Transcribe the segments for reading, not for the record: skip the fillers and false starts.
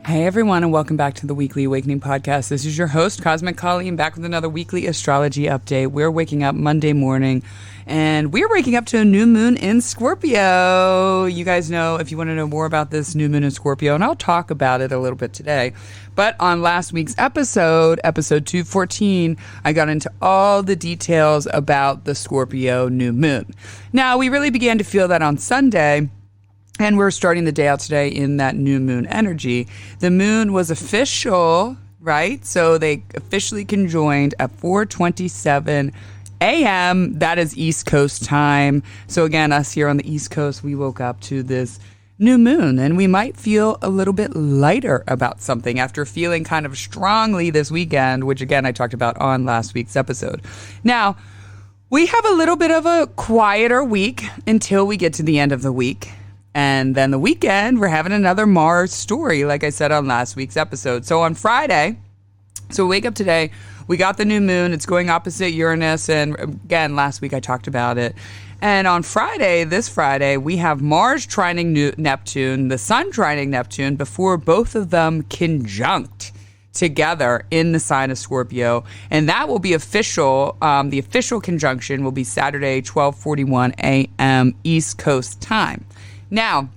Hey everyone, and welcome back to the Weekly Awakening Podcast. This is your host, Cosmic Colleen, back with another weekly astrology update. We're waking up Monday morning, and we're waking up to a new moon in Scorpio. You guys know, if you want to know more about this new moon in Scorpio, and I'll talk about it a little bit today, but on last week's episode 214, I got into all the details about the Scorpio new moon. Now, we really began to feel that on Sunday, and we're starting the day out today in that new moon energy. The moon was official, right? So they officially conjoined at 4:27 a.m. That is East Coast time. So again, us here on the East Coast, we woke up to this new moon, and we might feel a little bit lighter about something after feeling kind of strongly this weekend, which again, I talked about on last week's episode. Now, we have a little bit of a quieter week until we get to the end of the week. And then the weekend, we're having another Mars story, like I said on last week's episode. So on Friday, so we wake up today, we got the new moon. It's going opposite Uranus. And again, last week I talked about it. And on Friday, this Friday, we have Mars trining Neptune, the Sun trining Neptune, before both of them conjunct together in the sign of Scorpio. And that will be official. The official conjunction will be Saturday, 12:41 a.m. East Coast time. Now,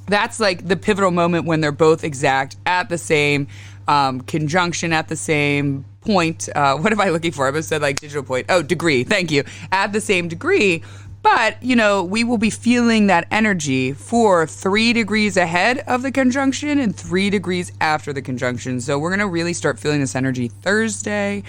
that's like the pivotal moment when they're both exact at the same conjunction, at the same point. What am I looking for? I almost said like digital point. Oh, degree. Thank you. At the same degree. But, you know, we will be feeling that energy for 3 degrees ahead of the conjunction and 3 degrees after the conjunction. So we're going to really start feeling this energy Thursday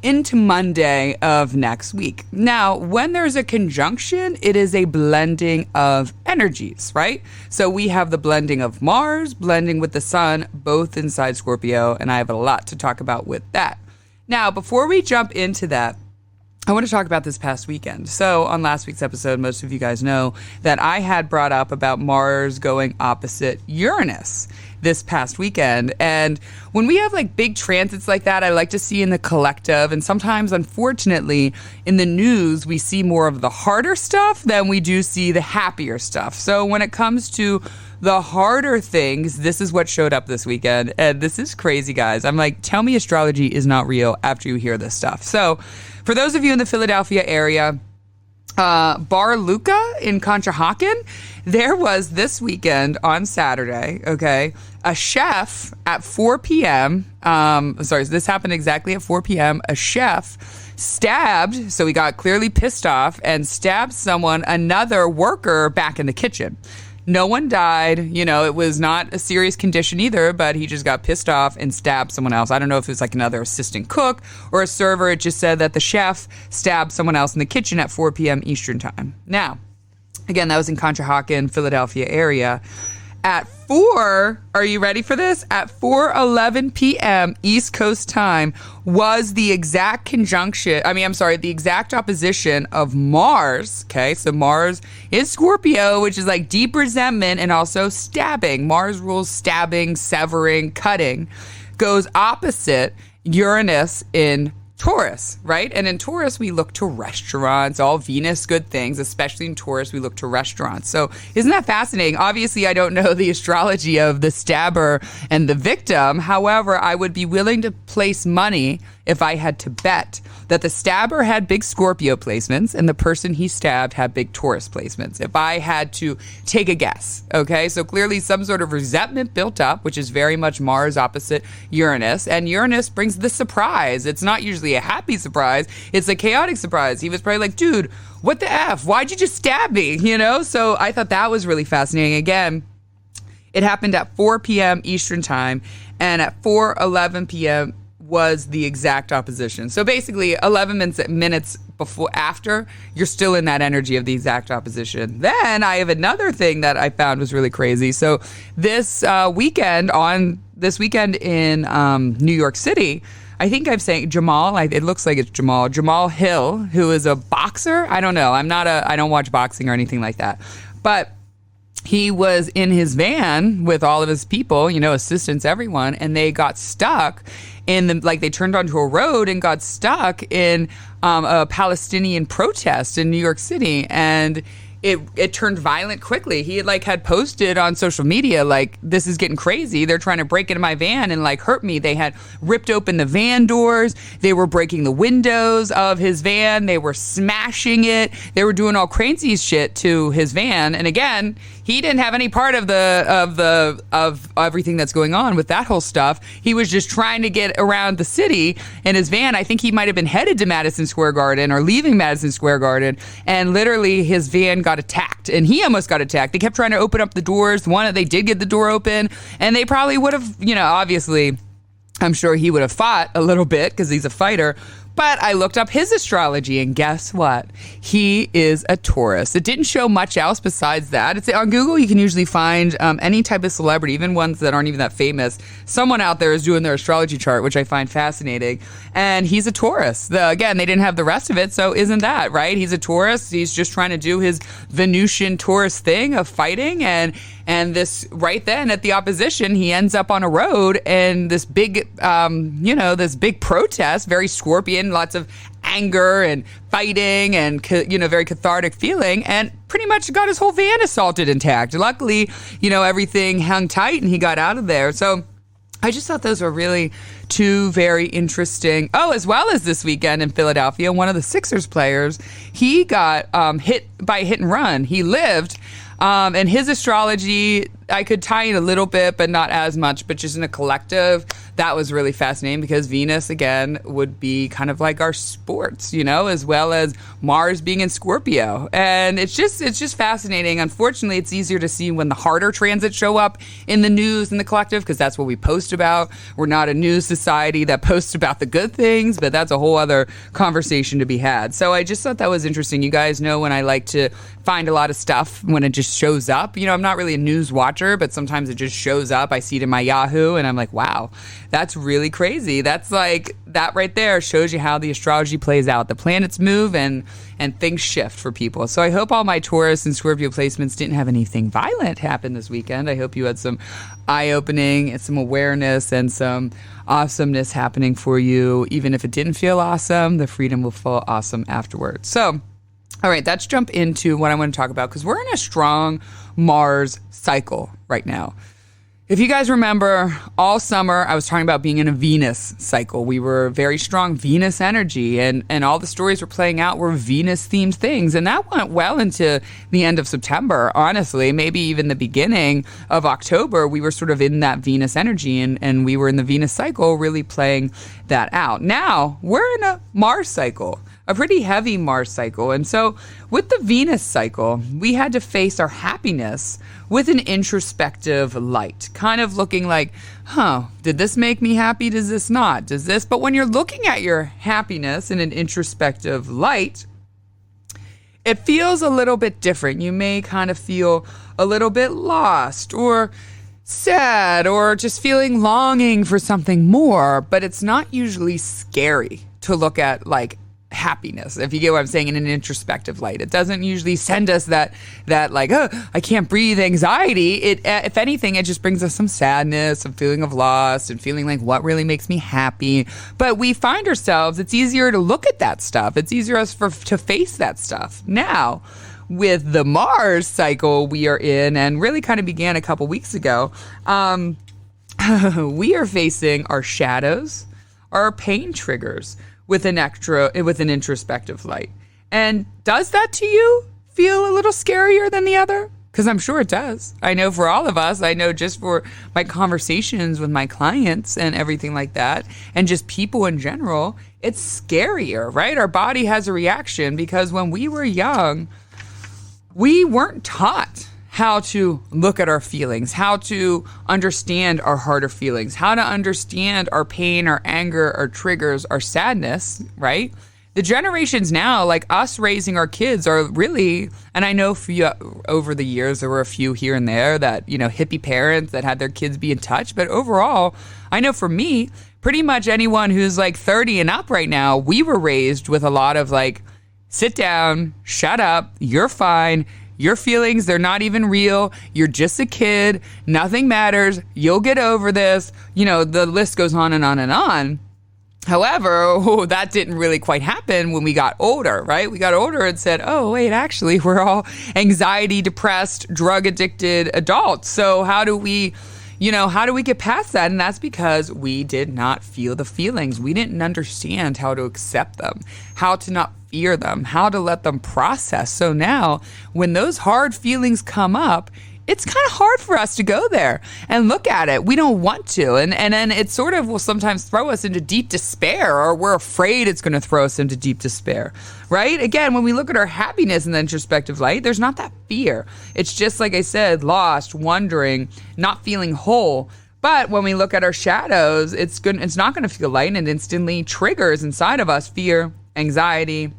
into Monday of next week. Now, when there's a conjunction, it is a blending of energies, right? So we have the blending of Mars, blending with the Sun, both inside Scorpio, and I have a lot to talk about with that. Now, before we jump into that, I want to talk about this past weekend. So on last week's episode, most of you guys know that I had brought up about Mars going opposite Uranus this past weekend. And when we have like big transits like that, I like to see in the collective. And sometimes, unfortunately, in the news, we see more of the harder stuff than we do see the happier stuff. So when it comes to the harder things, this is what showed up this weekend. And this is crazy, guys. I'm like, tell me astrology is not real after you hear this stuff. So for those of you in the Philadelphia area, Bar Luca in Conshohocken, there was this weekend on Saturday, okay, a chef at 4 p.m. This happened exactly at 4 p.m. A chef stabbed, so he got clearly pissed off and stabbed another worker back in the kitchen. No one died. You know, it was not a serious condition either, but he just got pissed off and stabbed someone else. I don't know if it was like another assistant cook or a server. It just said that the chef stabbed someone else in the kitchen at 4 p.m. Eastern time. Now, again, that was in Conshohocken, Philadelphia area. At are you ready for this? At 4:11 p.m. East Coast time was the exact the exact opposition of Mars. Okay, so Mars is Scorpio, which is like deep resentment and also stabbing. Mars rules stabbing, severing, cutting. Goes opposite Uranus in Taurus, right? And in Taurus, we look to restaurants, all Venus good things, especially in Taurus, we look to restaurants. So isn't that fascinating? Obviously, I don't know the astrology of the stabber and the victim. However, I would be willing to place money if I had to bet that the stabber had big Scorpio placements and the person he stabbed had big Taurus placements. If I had to take a guess, okay? So clearly some sort of resentment built up, which is very much Mars opposite Uranus. And Uranus brings the surprise. It's not usually a happy surprise. It's a chaotic surprise. He was probably like, dude, what the F? Why'd you just stab me? You know? So I thought that was really fascinating. Again, it happened at 4 p.m. Eastern time, and at 4:11 p.m. was the exact opposition. So basically 11 minutes after, you're still in that energy of the exact opposition. Then I have another thing that I found was really crazy. So this weekend in New York City, I think I'm saying Jamal, it looks like it's Jamal Hill, who is a boxer. I don't know. I don't watch boxing or anything like that. But he was in his van with all of his people, you know, assistants, everyone, and they got stuck they turned onto a road and got stuck in a Palestinian protest in New York City. And it turned violent quickly. He had posted on social media, like, this is getting crazy. They're trying to break into my van and hurt me. They had ripped open the van doors. They were breaking the windows of his van. They were smashing it. They were doing all crazy shit to his van. And again, he didn't have any part of everything that's going on with that whole stuff. He was just trying to get around the city in his van. I think he might have been headed to Madison Square Garden or leaving Madison Square Garden, and literally his van got attacked, and he almost got attacked. They kept trying to open up the doors. They did get the door open, and they probably would have, obviously, I'm sure he would have fought a little bit because he's a fighter. But I looked up his astrology, and guess what? He is a Taurus. It didn't show much else besides that. It's on Google. You can usually find any type of celebrity, even ones that aren't even that famous. Someone out there is doing their astrology chart, which I find fascinating. And he's a Taurus. Again, they didn't have the rest of it, so isn't that, right? He's a Taurus. He's just trying to do his Venusian Taurus thing of fighting, and this right then at the opposition, he ends up on a road, and this big, this big protest, very Scorpion, lots of anger and fighting and, very cathartic feeling, and pretty much got his whole van assaulted intact. Luckily, everything hung tight and he got out of there. So I just thought those were really two very interesting. Oh, as well as this weekend in Philadelphia, one of the Sixers players, he got hit by a hit and run. He lived. And his astrology, I could tie in a little bit, but not as much, but just in a collective. That was really fascinating because Venus, again, would be kind of like our sports, as well as Mars being in Scorpio. And it's just fascinating. Unfortunately, it's easier to see when the harder transits show up in the news and the collective, because that's what we post about. We're not a news society that posts about the good things, but that's a whole other conversation to be had. So I just thought that was interesting. You guys know when I like to find a lot of stuff when it just shows up. I'm not really a news watcher, but sometimes it just shows up. I see it in my Yahoo and I'm like, wow, that's really crazy. That's that right there shows you how the astrology plays out. The planets move and things shift for people. So I hope all my Taurus and Scorpio placements didn't have anything violent happen this weekend. I hope you had some eye-opening and some awareness and some awesomeness happening for you. Even if it didn't feel awesome, the freedom will feel awesome afterwards. So all right, let's jump into what I want to talk about, because we're in a strong Mars cycle right now. If you guys remember, all summer I was talking about being in a Venus cycle. We were very strong Venus energy, and all the stories were playing out were Venus-themed things. And that went well into the end of September, honestly. Maybe even the beginning of October, we were sort of in that Venus energy, and we were in the Venus cycle really playing that out. Now, we're in a Mars cycle. A pretty heavy Mars cycle. And so with the Venus cycle, we had to face our happiness with an introspective light, kind of looking like, did this make me happy? Does this not? Does this? But when you're looking at your happiness in an introspective light, it feels a little bit different. You may kind of feel a little bit lost or sad or just feeling longing for something more, but it's not usually scary to look at happiness, if you get what I'm saying, in an introspective light. It doesn't usually send us that I can't breathe anxiety. It, if anything, it just brings us some sadness, some feeling of loss, and feeling like what really makes me happy. But we find ourselves, it's easier to look at that stuff. It's easier to face that stuff. Now, with the Mars cycle we are in, and really kind of began a couple weeks ago, we are facing our shadows, our pain triggers, with an introspective light. And does that to you feel a little scarier than the other? Because I'm sure it does. I know for all of us, I know just for my conversations with my clients and everything like that, and just people in general, it's scarier, right? Our body has a reaction because when we were young, we weren't taught how to look at our feelings, how to understand our harder feelings, how to understand our pain, our anger, our triggers, our sadness, right? The generations now, like us raising our kids, are really, and I know over the years there were a few here and there that, hippie parents that had their kids be in touch, but overall, I know for me, pretty much anyone who's 30 and up right now, we were raised with a lot of sit down, shut up, you're fine. Your feelings, they're not even real. You're just a kid. Nothing matters. You'll get over this. The list goes on and on and on. However, that didn't really quite happen when we got older, right? We got older and said, oh, wait, actually, we're all anxiety, depressed, drug addicted adults. So how do we get past that? And that's because we did not feel the feelings. We didn't understand how to accept them, how to not fear them, how to let them process. So now when those hard feelings come up, it's kind of hard for us to go there and look at it. We don't want to. And then it sort of will sometimes throw us into deep despair, or we're afraid it's going to throw us into deep despair, right? Again, when we look at our happiness in the introspective light, there's not that fear. It's just, like I said, lost, wondering, not feeling whole. But when we look at our shadows, it's not going to feel light, and it instantly triggers inside of us fear, anxiety,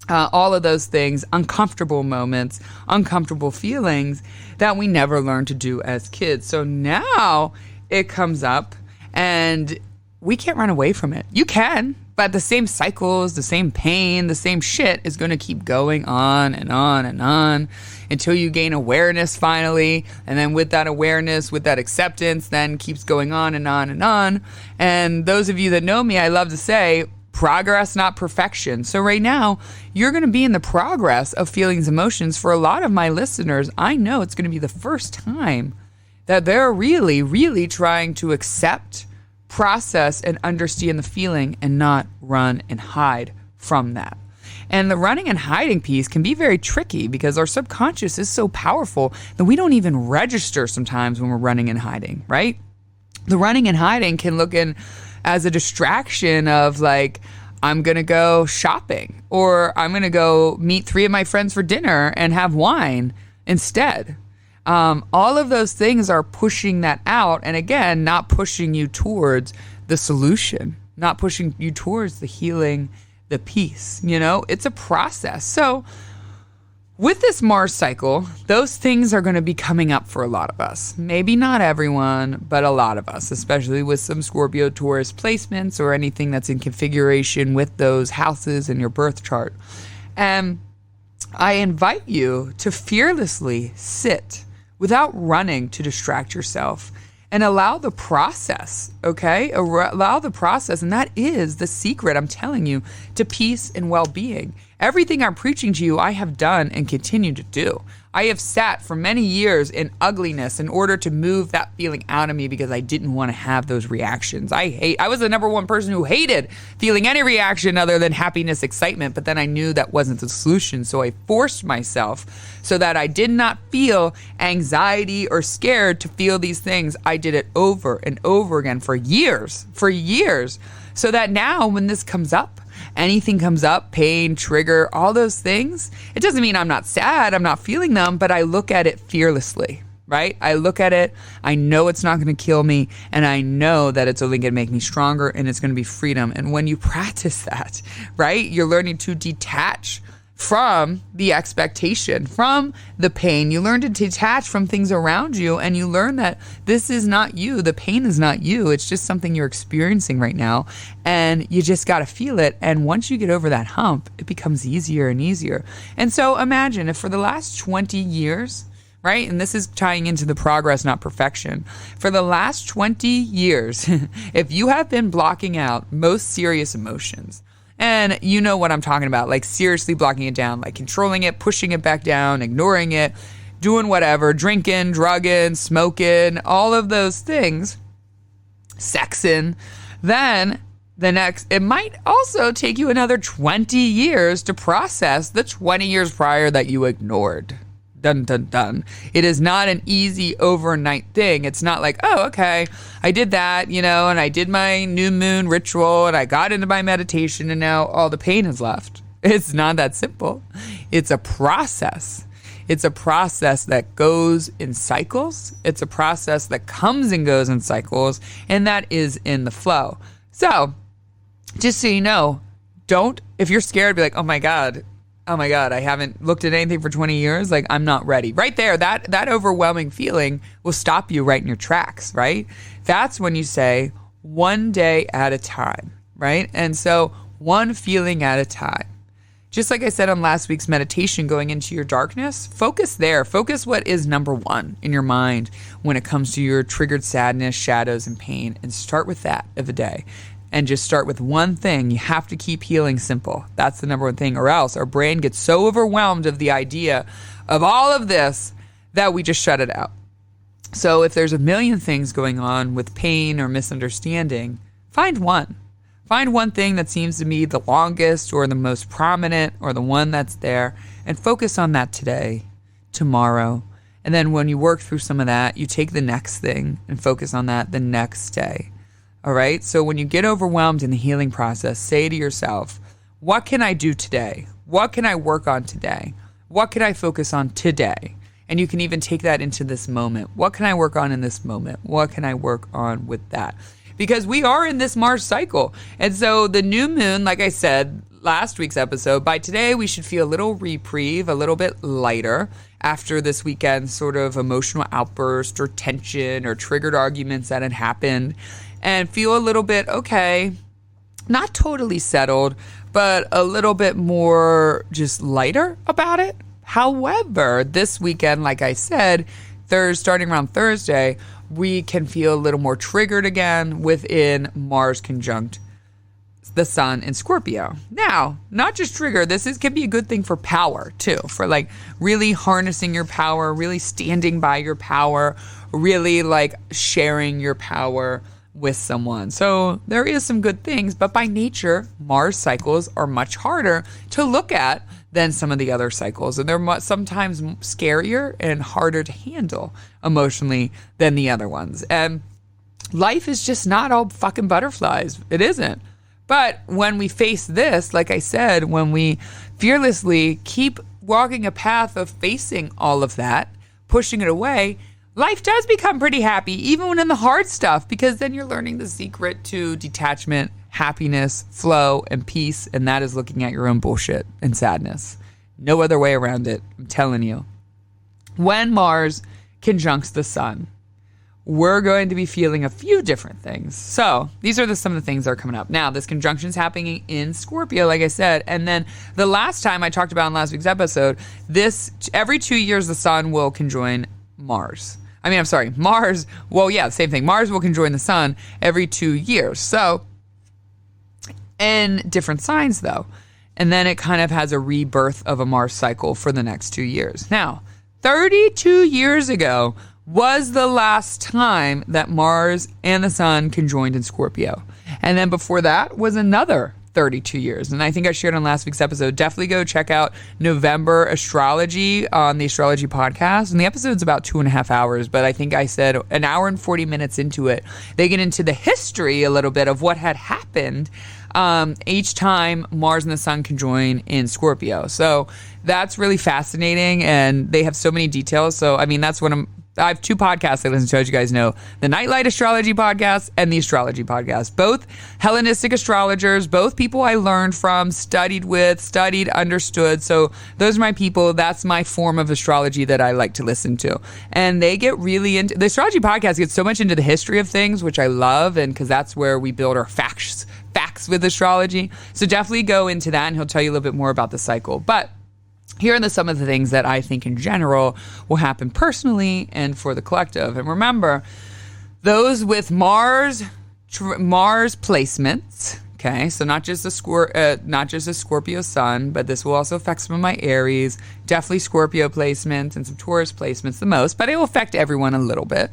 all of those things, uncomfortable moments, uncomfortable feelings that we never learned to do as kids. So now it comes up and we can't run away from it. You can, but the same cycles, the same pain, the same shit is going to keep going on and on and on until you gain awareness finally. And then with that awareness, with that acceptance, then keeps going on and on and on. And those of you that know me, I love to say, progress, not perfection. So right now, you're going to be in the progress of feelings, emotions. For a lot of my listeners, I know it's going to be the first time that they're really, really trying to accept, process, and understand the feeling and not run and hide from that. And the running and hiding piece can be very tricky because our subconscious is so powerful that we don't even register sometimes when we're running and hiding, right? The running and hiding can look in as a distraction of like, I'm going to go shopping, or I'm going to go meet 3 of my friends for dinner and have wine instead. All of those things are pushing that out. And again, not pushing you towards the solution, not pushing you towards the healing, the peace. It's a process. So with this Mars cycle, those things are going to be coming up for a lot of us. Maybe not everyone, but a lot of us, especially with some Scorpio Taurus placements or anything that's in configuration with those houses in your birth chart. And I invite you to fearlessly sit without running to distract yourself and allow the process, okay? Allow the process, and that is the secret, I'm telling you, to peace and well-being. Everything I'm preaching to you, I have done and continue to do. I have sat for many years in ugliness in order to move that feeling out of me because I didn't want to have those reactions. I was the number one person who hated feeling any reaction other than happiness, excitement, but then I knew that wasn't the solution. So I forced myself so that I did not feel anxiety or scared to feel these things. I did it over and over again for years, so that now when this comes up, anything comes up, pain, trigger, all those things, it doesn't mean I'm not sad, I'm not feeling them, but I look at it fearlessly, right? I look at it, I know it's not going to kill me, and I know that it's only going to make me stronger, and it's going to be freedom. And when you practice that, right, you're learning to detach from the expectation, from the pain. You learn to detach from things around you, and you learn that this is not you. The pain is not you. It's just something you're experiencing right now, and you just got to feel it. And once you get over that hump, it becomes easier and easier. And so imagine if for the last 20 years, right? And this is tying into the progress, not perfection. For the last 20 years, if you have been blocking out most serious emotions, and you know what I'm talking about, like seriously blocking it down, like controlling it, pushing it back down, ignoring it, doing whatever, drinking, drugging, smoking, all of those things, sexing, then it might also take you another 20 years to process the 20 years prior that you ignored. Dun, dun, dun. It is not an easy overnight thing. It's not like, oh, okay, I did that, and I did my new moon ritual and I got into my meditation and now all the pain is left. It's not that simple. It's a process. It's a process that goes in cycles. It's a process that comes and goes in cycles, and that is in the flow. So just so you know, if you're scared, be like, oh my God, I haven't looked at anything for 20 years. Like, I'm not ready. Right there, that overwhelming feeling will stop you right in your tracks, right? That's when you say, one day at a time, right? And so one feeling at a time. Just like I said on last week's meditation, going into your darkness, focus there. Focus what is number one in your mind when it comes to your triggered sadness, shadows, and pain. And start with that of a day. and just start with one thing. You have to keep healing simple. That's the number one thing, or else our brain gets so overwhelmed of the idea of all of this that we just shut it out. So if there's a million things going on with pain or misunderstanding, find one. Find one thing that seems to be the longest or the most prominent or the one that's there, and focus on that today, tomorrow. And then when you work through some of that, you take the next thing and focus on that the next day. All right? So when you get overwhelmed in the healing process, say to yourself, what can I do today? What can I work on today? What can I focus on today? And you can even take that into this moment. What can I work on in this moment? What can I work on with that? Because we are in this Mars cycle. And so the new moon, like I said, last week's episode, by today we should feel a little reprieve, a little bit lighter after this weekend's sort of emotional outburst or tension or triggered arguments that had happened, and feel a little bit, okay, not totally settled, but a little bit more just lighter about it. However, this weekend, like I said, starting around Thursday, we can feel a little more triggered again within Mars conjunct the sun in Scorpio. Now, not just trigger, can be a good thing for power too, for like really harnessing your power, really standing by your power, really like sharing your power with someone. So there is some good things, but by nature, Mars cycles are much harder to look at than some of the other cycles. And they're sometimes scarier and harder to handle emotionally than the other ones. And life is just not all fucking butterflies. It isn't. But when we face this, like I said, when we fearlessly keep walking a path of facing all of that, pushing it away, life does become pretty happy, even when in the hard stuff, because then you're learning the secret to detachment, happiness, flow, and peace, and that is looking at your own bullshit and sadness. No other way around it, I'm telling you. When Mars conjuncts the sun, we're going to be feeling a few different things. So these are some of the things that are coming up. Now, this conjunction is happening in Scorpio, like I said, and then the last time I talked about in last week's episode, every 2 years the sun will conjoin Mars. Mars, well, yeah, same thing. Mars will conjoin the sun every 2 years. So, in different signs, though. And then it kind of has a rebirth of a Mars cycle for the next 2 years. Now, 32 years ago was the last time that Mars and the sun conjoined in Scorpio. And then before that was another 32 years. And I think I shared on last week's episode, definitely go check out November astrology on the astrology podcast. And the episode's about 2.5 hours, but I think I said an hour and 40 minutes into it, they get into the history a little bit of what had happened each time Mars and the sun conjoin in Scorpio. So that's really fascinating, and they have so many details. So, I mean, that's what I have 2 podcasts I listen to, as you guys know, the Nightlight Astrology Podcast and the Astrology Podcast. Both Hellenistic astrologers, both people I learned from, studied, understood. So those are my people. That's my form of astrology that I like to listen to. And they get really into, the Astrology Podcast gets so much into the history of things, which I love, and because that's where we build our facts with astrology. So definitely go into that, and he'll tell you a little bit more about the cycle. But here are some of the things that I think in general will happen personally and for the collective. And remember, those with Mars placements, okay, so not just a Scorpio sun, but this will also affect some of my Aries, definitely Scorpio placements and some Taurus placements the most, but it will affect everyone a little bit.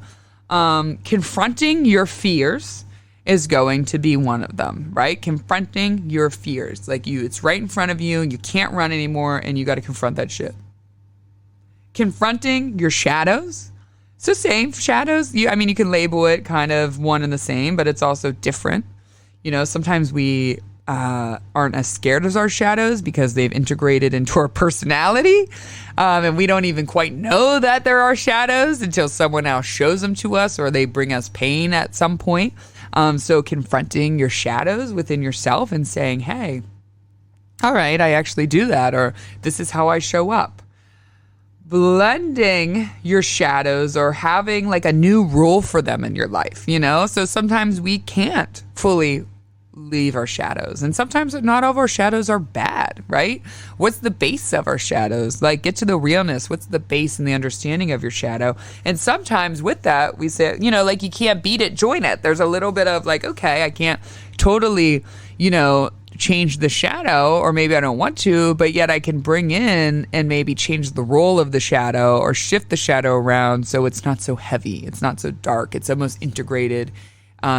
Confronting your fears is going to be one of them, right? Confronting your fears. Like it's right in front of you, and you can't run anymore, and you got to confront that shit. Confronting your shadows. So same shadows. You can label it kind of one and the same, but it's also different. You know, sometimes we aren't as scared as our shadows because they've integrated into our personality. And we don't even quite know that there are shadows until someone else shows them to us, or they bring us pain at some point. So confronting your shadows within yourself and saying, hey, all right, I actually do that, or this is how I show up. Blending your shadows or having like a new rule for them in your life, you know? So sometimes we can't fully leave our shadows, and sometimes not all of our shadows are bad, right? What's the base of our shadows? Like, get to the realness. What's the base and the understanding of your shadow? And sometimes with that we say, you know, like, you can't beat it, join it. There's a little bit of like, okay, I can't totally, change the shadow, or maybe I don't want to, but yet I can bring in and maybe change the role of the shadow or shift the shadow around so it's not so heavy, it's not so dark, it's almost integrated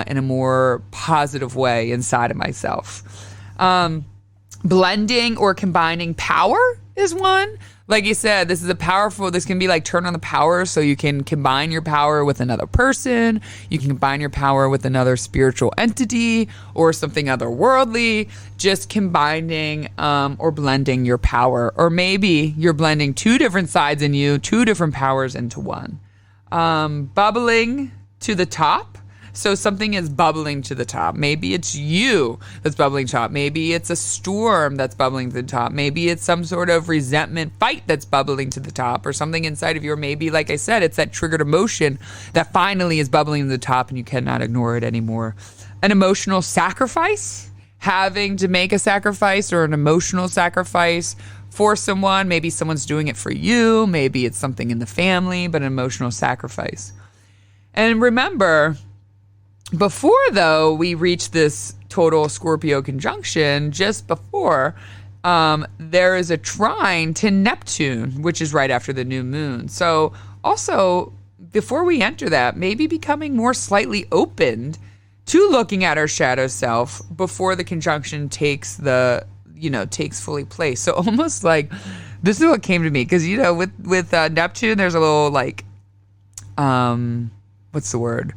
in a more positive way inside of myself. Blending or combining power is one. Like you said, this can be like turn on the power, so you can combine your power with another person. You can combine your power with another spiritual entity or something otherworldly, just combining or blending your power. Or maybe you're blending two different sides in you, two different powers into one. Bubbling to the top. So something is bubbling to the top. Maybe it's you that's bubbling to the top. Maybe it's a storm that's bubbling to the top. Maybe it's some sort of resentment fight that's bubbling to the top, or something inside of you. Or maybe, like I said, it's that triggered emotion that finally is bubbling to the top and you cannot ignore it anymore. An emotional sacrifice, having to make a sacrifice or an emotional sacrifice for someone. Maybe someone's doing it for you. Maybe it's something in the family, but an emotional sacrifice. And remember, before, though, we reach this total Scorpio conjunction, just before, there is a trine to Neptune, which is right after the new moon. So also, before we enter that, maybe becoming more slightly opened to looking at our shadow self before the conjunction takes fully place. So almost like, this is what came to me, because, with Neptune, there's a little like, what's the word?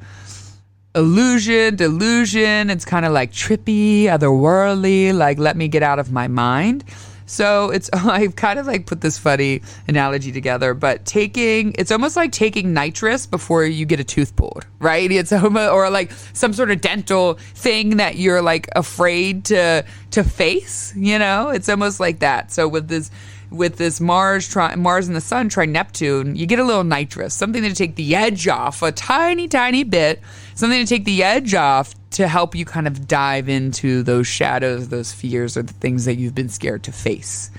Illusion, delusion. It's kind of like trippy, otherworldly, like let me get out of my mind. So I've kind of like put this funny analogy together, but it's almost like taking nitrous before you get a tooth pulled, right? It's or like some sort of dental thing that you're like afraid to face, It's almost like that. So with this Mars and the Sun try Neptune, you get a little nitrous, something to take the edge off, a tiny, tiny bit, something to take the edge off to help you kind of dive into those shadows, those fears, or the things that you've been scared to face.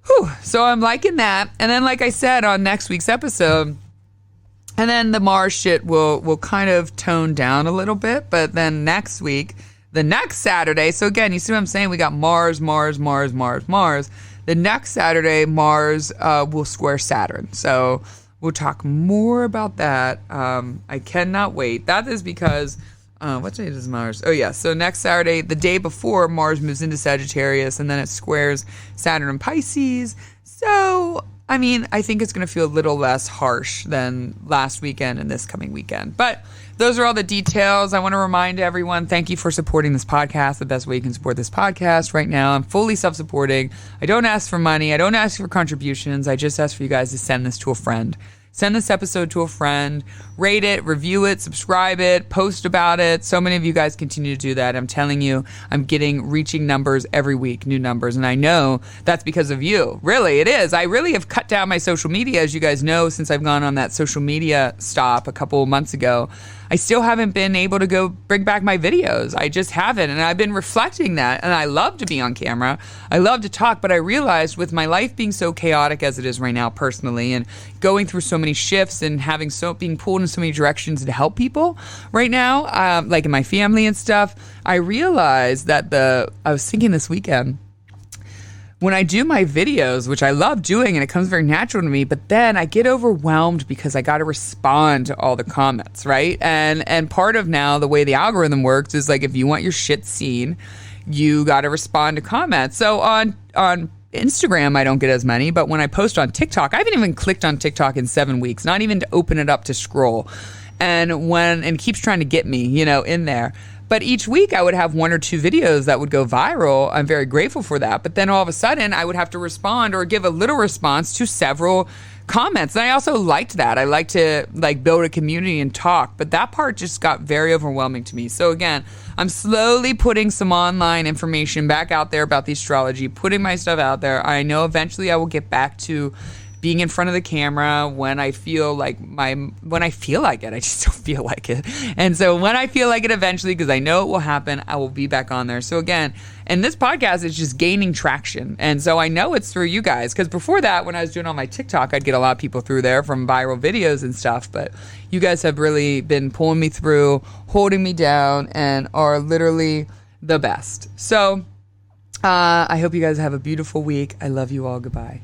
Whew. So I'm liking that. And then, like I said, on next week's episode, and then the Mars shit will kind of tone down a little bit, but then next week, the next Saturday, so again, you see what I'm saying? We got Mars. The next Saturday, Mars will square Saturn. So we'll talk more about that. I cannot wait. That is because, what day is Mars? Oh, yeah. So next Saturday, the day before, Mars moves into Sagittarius, and then it squares Saturn and Pisces. So, I think it's going to feel a little less harsh than last weekend and this coming weekend. But those are all the details. I want to remind everyone, thank you for supporting this podcast. The best way you can support this podcast right now. I'm fully self-supporting. I don't ask for money. I don't ask for contributions. I just ask for you guys to send this to a friend. Send this episode to a friend, rate it, review it, subscribe it, post about it. So many of you guys continue to do that. I'm telling you, I'm reaching numbers every week, new numbers. And I know that's because of you. Really, it is. I really have cut down my social media, as you guys know, since I've gone on that social media stop a couple of months ago. I still haven't been able to go bring back my videos. I just haven't. And I've been reflecting that. And I love to be on camera. I love to talk. But I realized with my life being so chaotic as it is right now personally, and going through so many shifts and being pulled in so many directions to help people right now, like in my family and stuff, I realized that I was thinking this weekend, when I do my videos, which I love doing and it comes very natural to me, but then I get overwhelmed because I got to respond to all the comments, right? And part of now the way the algorithm works is like, if you want your shit seen, you got to respond to comments. So on Instagram, I don't get as many, but when I post on TikTok, I haven't even clicked on TikTok in 7 weeks, not even to open it up to scroll. And it keeps trying to get me, in there. But each week I would have 1 or 2 videos that would go viral. I'm very grateful for that. But then all of a sudden I would have to respond or give a little response to several comments. And I also liked that. I like to build a community and talk. But that part just got very overwhelming to me. So again, I'm slowly putting some online information back out there about the astrology, putting my stuff out there. I know eventually I will get back to being in front of the camera when I feel like it. I just don't feel like it. And so when I feel like it eventually, because I know it will happen, I will be back on there. So again, and this podcast is just gaining traction. And so I know it's through you guys, because before that, when I was doing all my TikTok, I'd get a lot of people through there from viral videos and stuff. But you guys have really been pulling me through, holding me down, and are literally the best. So I hope you guys have a beautiful week. I love you all. Goodbye.